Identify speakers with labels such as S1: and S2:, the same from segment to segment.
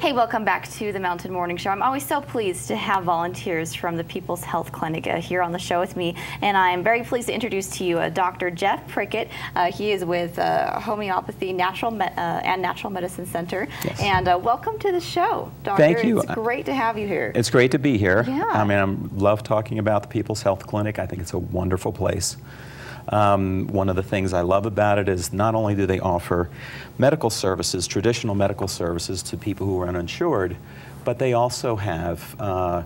S1: Hey, welcome back to the Mountain Morning Show. I'm always so pleased to have volunteers from the People's Health Clinic here on the show with me, and I'm very pleased to introduce to you Dr. Jeff Prickett. He is with Homeopathy and Natural Medicine Center.
S2: Yes.
S1: And welcome to the show, Doctor.
S2: Thank you.
S1: It's great to have you here.
S2: It's great to be here.
S1: Yeah.
S2: I mean, I love talking about the People's Health Clinic. I think it's a wonderful place. One of the things I love about it is not only do they offer medical services, traditional medical services to people who are uninsured, but they also have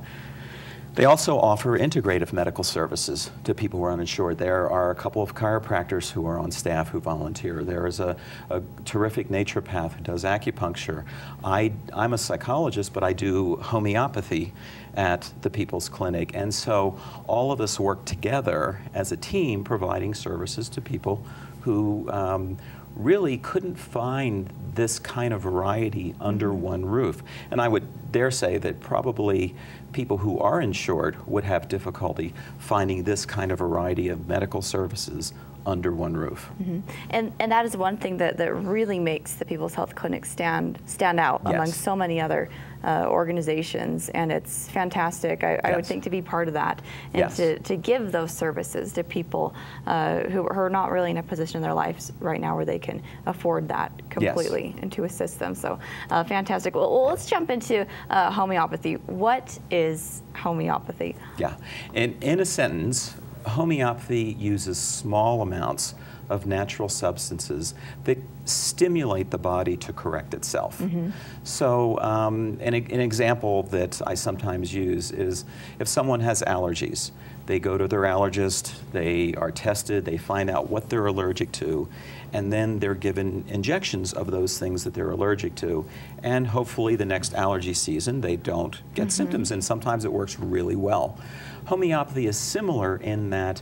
S2: they also offer integrative medical services to people who are uninsured. There are a couple of chiropractors who are on staff who volunteer. There is a terrific naturopath who does acupuncture. I'm a psychologist, but I do homeopathy at the People's Clinic. And so all of us work together as a team providing services to people who really couldn't find this kind of variety under one roof. And I would dare say that probably people who are insured would have difficulty finding this kind of variety of medical services under one roof.
S1: Mm-hmm. And that is one thing that really makes the People's Health Clinic stand out
S2: Yes.
S1: among so many other organizations, and it's fantastic. I
S2: Yes.
S1: would think to be part of that and
S2: Yes.
S1: to give those services to people who are not really in a position in their lives right now where they can afford that completely,
S2: Yes.
S1: and to assist them. So fantastic. Well, let's jump into homeopathy. What is homeopathy?
S2: Yeah, in a sentence, homeopathy uses small amounts of natural substances that stimulate the body to correct itself.
S1: Mm-hmm.
S2: So an example that I sometimes use is if someone has allergies, they go to their allergist, they are tested, they find out what they're allergic to, and then they're given injections of those things that they're allergic to. And hopefully the next allergy season they don't get symptoms, and sometimes it works really well. Homeopathy is similar in that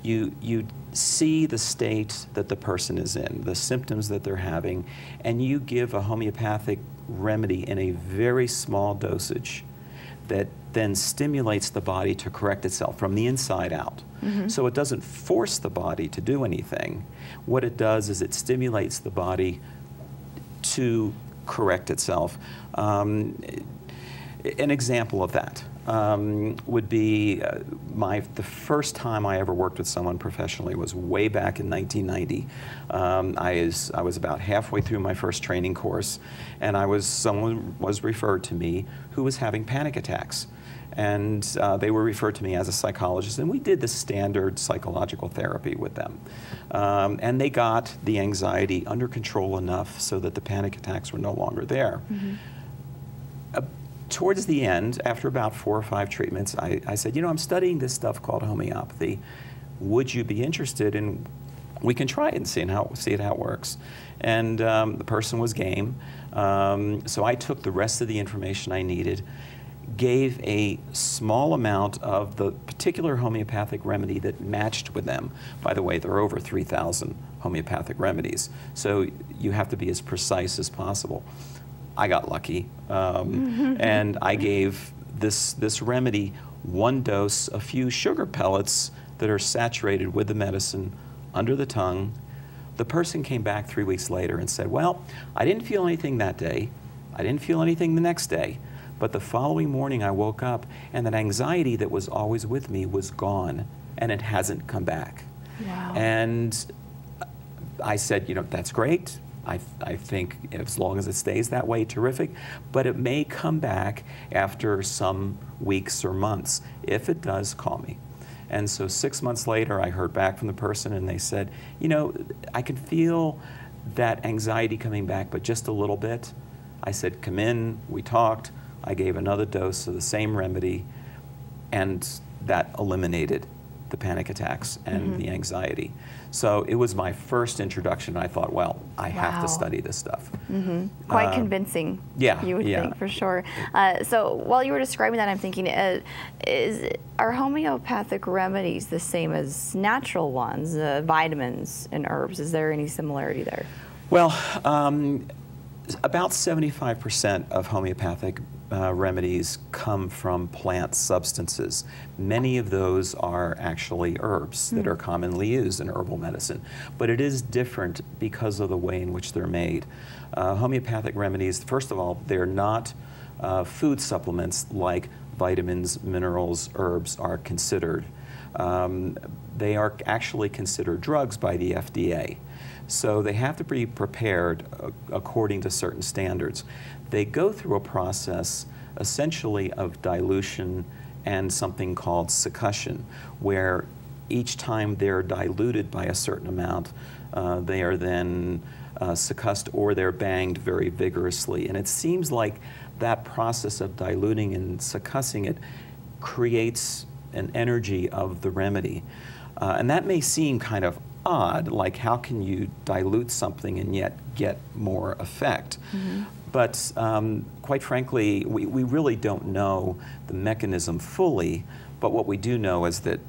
S2: you see the state that the person is in, the symptoms that they're having, and you give a homeopathic remedy in a very small dosage that then stimulates the body to correct itself from the inside out. Mm-hmm. So it doesn't force the body to do anything. What it does is it stimulates the body to correct itself. An example of that would be the first time I ever worked with someone professionally was way back in 1990. I was about halfway through my first training course, and someone was referred to me who was having panic attacks. And they were referred to me as a psychologist, and we did the standard psychological therapy with them. And they got the anxiety under control enough so that the panic attacks were no longer there. Mm-hmm. Towards the end, after about 4 or 5 treatments, I said, you know, I'm studying this stuff called homeopathy. Would you be interested in, we can try it and see how it works. And the person was game. So I took the rest of the information I needed, gave a small amount of the particular homeopathic remedy that matched with them. By the way, there are over 3,000 homeopathic remedies, so you have to be as precise as possible. I got lucky, and I gave this remedy 1 dose, a few sugar pellets that are saturated with the medicine under the tongue. The person came back 3 weeks later and said, well, I didn't feel anything that day. I didn't feel anything the next day. But the following morning I woke up and that anxiety that was always with me was gone, and it hasn't come back.
S1: Wow.
S2: And I said, you know, that's great. I think as long as it stays that way, terrific, but it may come back after some weeks or months. If it does, call me. And so 6 months later, I heard back from the person, and they said, you know, I can feel that anxiety coming back, but just a little bit. I said, come in, we talked, I gave another dose of the same remedy, and that eliminated the panic attacks and the anxiety. So it was my first introduction. I thought, well, I have to study this stuff.
S1: Quite convincing,
S2: yeah,
S1: you would think, for sure. So while you were describing that, I'm thinking, are homeopathic remedies the same as natural ones, vitamins and herbs? Is there any similarity there?
S2: Well, about 75% of homeopathic remedies come from plant substances. Many of those are actually herbs that are commonly used in herbal medicine, but it is different because of the way in which they're made. Homeopathic remedies, first of all, they're not food supplements like vitamins, minerals, herbs are considered. They are actually considered drugs by the FDA. So they have to be prepared according to certain standards. They go through a process essentially of dilution and something called succussion, where each time they're diluted by a certain amount, they are then succussed or they're banged very vigorously. And it seems like that process of diluting and succussing it creates an energy of the remedy. And that may seem kind of odd, like how can you dilute something and yet get more effect? But quite frankly, we really don't know the mechanism fully, but what we do know is that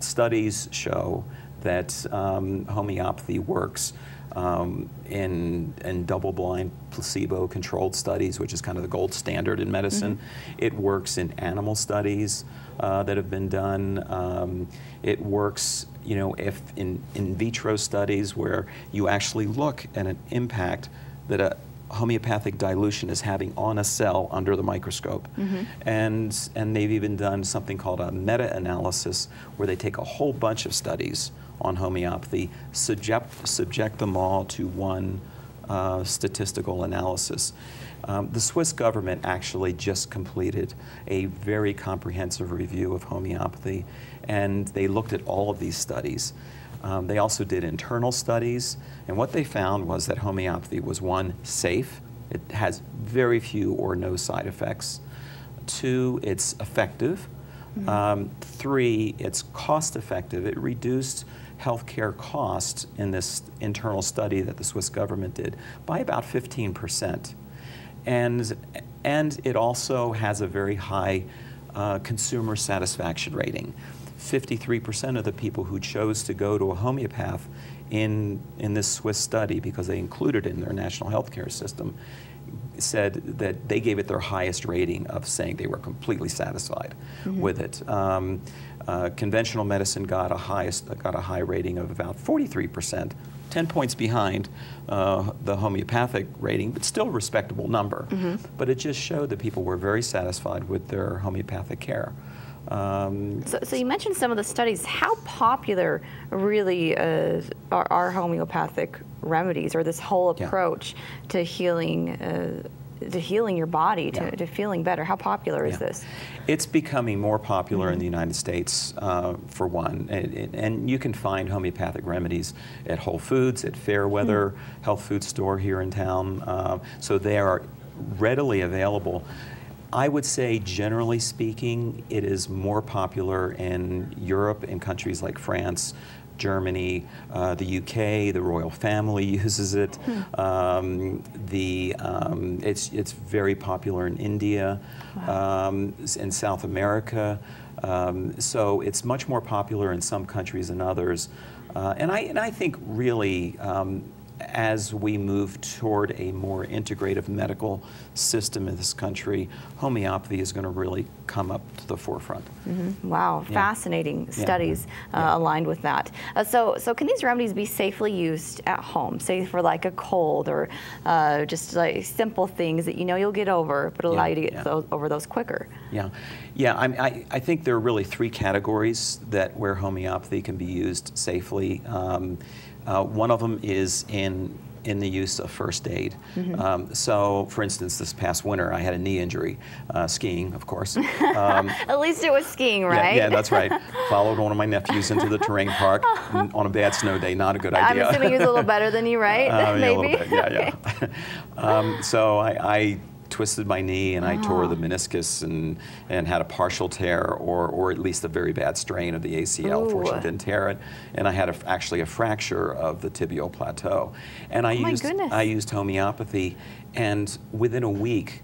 S2: studies show that homeopathy works in double-blind, placebo-controlled studies, which is kind of the gold standard in medicine. It works in animal studies that have been done. It works, you know, if in vitro studies where you actually look at an impact that a homeopathic dilution is having on a cell under the microscope. And they've even done something called a meta-analysis where they take a whole bunch of studies on homeopathy, subject them all to one statistical analysis. The Swiss government actually just completed a very comprehensive review of homeopathy, and they looked at all of these studies. They also did internal studies, and what they found was that homeopathy was, one, safe. It has very few or no side effects. Two, it's effective. Three, it's cost effective. It reduced healthcare costs in this internal study that the Swiss government did by about 15%. And it also has a very high consumer satisfaction rating. 53% of the people who chose to go to a homeopath in this Swiss study, because they included it in their national healthcare system, said that they gave it their highest rating of saying they were completely satisfied with it. Conventional medicine got a high rating of about 43%, 10 points behind the homeopathic rating, but still a respectable number. But it just showed that people were very satisfied with their homeopathic care.
S1: So you mentioned some of the studies. How popular really are homeopathic remedies, or this whole approach to healing your body, to feeling better? How popular is this?
S2: It's becoming more popular in the United States, for one. And you can find homeopathic remedies at Whole Foods, at Fairweather health food store here in town. So they are readily available. I would say, generally speaking, it is more popular in Europe, in countries like France, Germany, the UK. The royal family uses it. It's very popular in India, in South America. So it's much more popular in some countries than others. And I think really, as we move toward a more integrative medical system in this country, homeopathy is going to really come up to the forefront.
S1: Wow, fascinating studies aligned with that. So can these remedies be safely used at home, say for like a cold or just like simple things that you know you'll get over, but allow you to get over those quicker? I think there are really three categories where homeopathy can be used safely. One of them is in the use of first aid. So, for instance, this past winter, I had a knee injury, skiing, of course. At least it was skiing, right?
S2: Yeah, that's right. Followed one of my nephews into the terrain park on a bad snow day. Not a good idea.
S1: I'm assuming he was a little better than you, right? Maybe?
S2: Yeah, a little bit, yeah. So I twisted my knee and I tore the meniscus and had a partial tear or at least a very bad strain of the ACL. Fortunately, didn't tear it. And I had actually a fracture of the tibial plateau. And I used homeopathy, and within a week,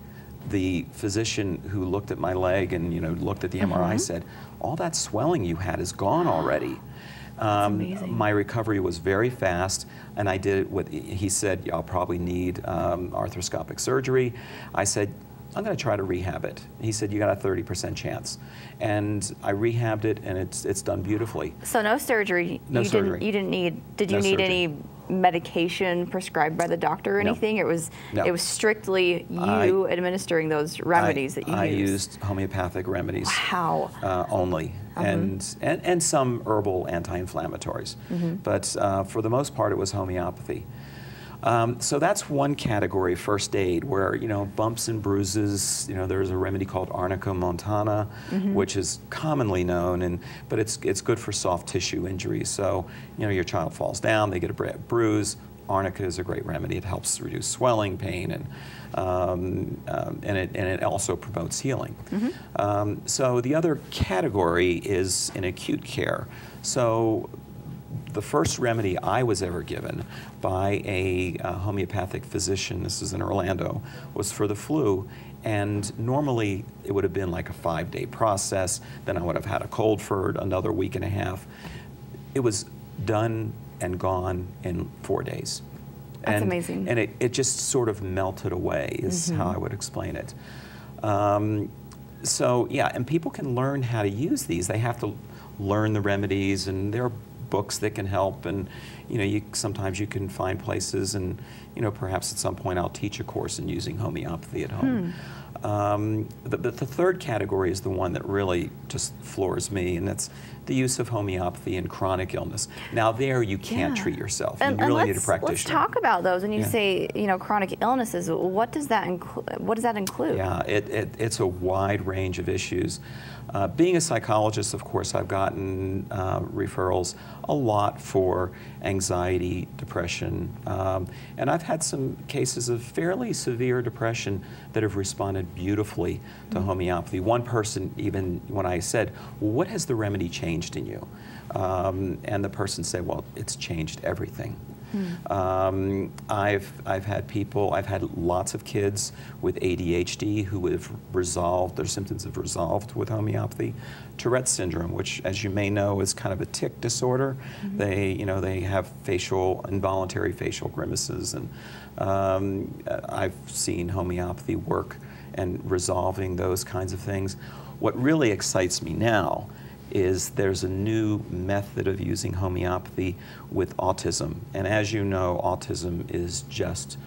S2: the physician who looked at my leg and looked at the MRI said, "All that swelling you had is gone already." My recovery was very fast, and I did it with, he said, "I'll probably need arthroscopic surgery." I said, I'm going to try to rehab it. He said, you got a 30% chance. And I rehabbed it, and it's done beautifully.
S1: So no surgery?
S2: No surgery.
S1: You didn't need, did you
S2: No
S1: need
S2: surgery.
S1: any medication prescribed by the doctor or anything?
S2: No.
S1: It was strictly you administering those remedies that you used?
S2: I used homeopathic remedies.
S1: Wow.
S2: Only. And some herbal anti-inflammatories. But for the most part, it was homeopathy. So that's one category, first aid, where, you know, bumps and bruises, you know, there's a remedy called Arnica montana, which is commonly known, but it's good for soft tissue injuries. So, you know, your child falls down, they get a bruise. Arnica is a great remedy. It helps reduce swelling, pain, and it also promotes healing. So the other category is in acute care. So the first remedy I was ever given by a homeopathic physician, this is in Orlando, was for the flu. And normally it would have been like a 5-day process. Then I would have had a cold for another week and a half. It was done and gone in 4 days.
S1: That's amazing.
S2: And it just sort of melted away is how I would explain it. So yeah, and people can learn how to use these. They have to learn the remedies, and there are books that can help, and you know, sometimes you can find places, and you know, perhaps at some point I'll teach a course in using homeopathy at home. The third category is the one that really just floors me, and that's the use of homeopathy in chronic illness. Now there you can't treat yourself. You really need a practitioner.
S1: Let's talk about those. When you say, you know, chronic illnesses, what does that include?
S2: Yeah, it's a wide range of issues. Being a psychologist, of course, I've gotten referrals a lot for anxiety, depression, and I've had some cases of fairly severe depression that have responded beautifully to homeopathy. One person, even when I said, well, what has the remedy changed in you? And the person said, well, it's changed everything. I've had lots of kids with ADHD who have resolved, their symptoms have resolved with homeopathy. Tourette's syndrome, which, as you may know, is kind of a tic disorder. They have involuntary facial grimaces, and I've seen homeopathy work and resolving those kinds of things. What really excites me now is there's a new method of using homeopathy with autism. And as you know, autism is just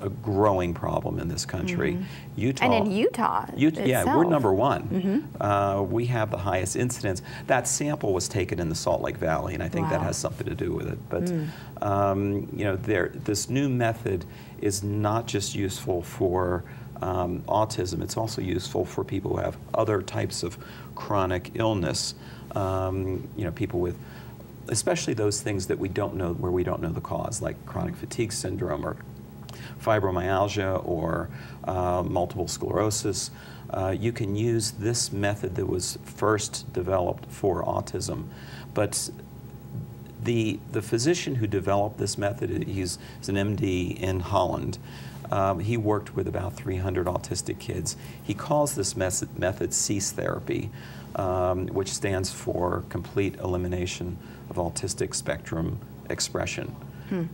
S2: a growing problem in this country. Utah,
S1: and in Utah
S2: yeah, we're #1.
S1: Mm-hmm.
S2: We have the highest incidence. That sample was taken in the Salt Lake Valley, and I think that has something to do with it. But you know, this new method is not just useful for autism, it's also useful for people who have other types of chronic illness. You know, people with, especially those things that we don't know, where we don't know the cause, like chronic fatigue syndrome or fibromyalgia or multiple sclerosis. You can use this method that was first developed for autism. But the physician who developed this method, he's an MD in Holland. He worked with about 300 autistic kids. He calls this method cease therapy, which stands for complete elimination of autistic spectrum expression.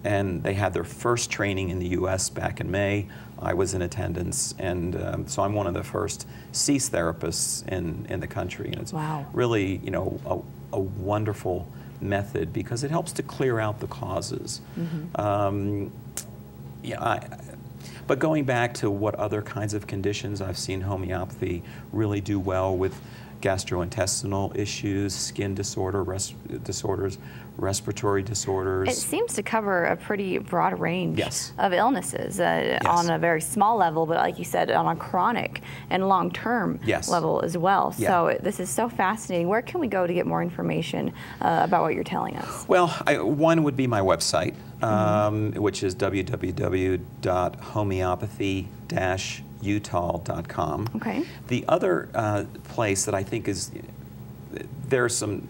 S2: And they had their first training in the US back in May. I was in attendance, and so I'm one of the first cease therapists in the country. And it's really, you know, a wonderful method because it helps to clear out the causes. But going back to what other kinds of conditions I've seen homeopathy really do well with: gastrointestinal issues, skin disorders, respiratory disorders.
S1: It seems to cover a pretty broad range of illnesses on a very small level, but like you said, on a chronic and long-term level as well. So this is so fascinating. Where can we go to get more information about what you're telling us?
S2: Well, one would be my website, which is www.homeopathy-utah.com.
S1: Okay.
S2: The other place that I think is, there are some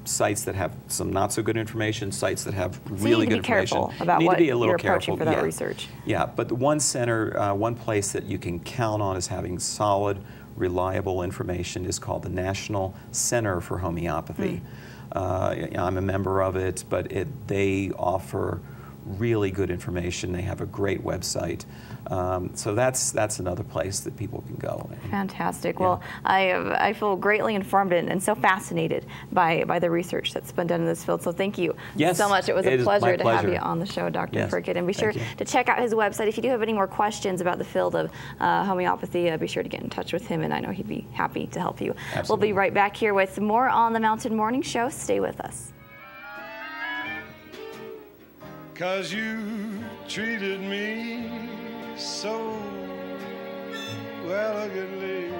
S2: sites that have some not so good information, sites that have really good information.
S1: So you need to be careful about what you're approaching for that research.
S2: Yeah, but the one place that you can count on as having solid, reliable information is called the National Center for Homeopathy. I'm a member of it, but they offer really good information. They have a great website. So that's another place that people can go.
S1: Fantastic.
S2: Yeah.
S1: Well, I feel greatly informed and so fascinated by the research that's been done in this field. So thank you so much. It was a pleasure to have you on the show, Dr. Prickett. And be sure to check out his website. If you do have any more questions about the field of homeopathy, be sure to get in touch with him, and I know he'd be happy to help you.
S2: Absolutely.
S1: We'll be right back here with more on the Mountain Morning Show. Stay with us.
S3: 'Cause you treated me so well, elegantly.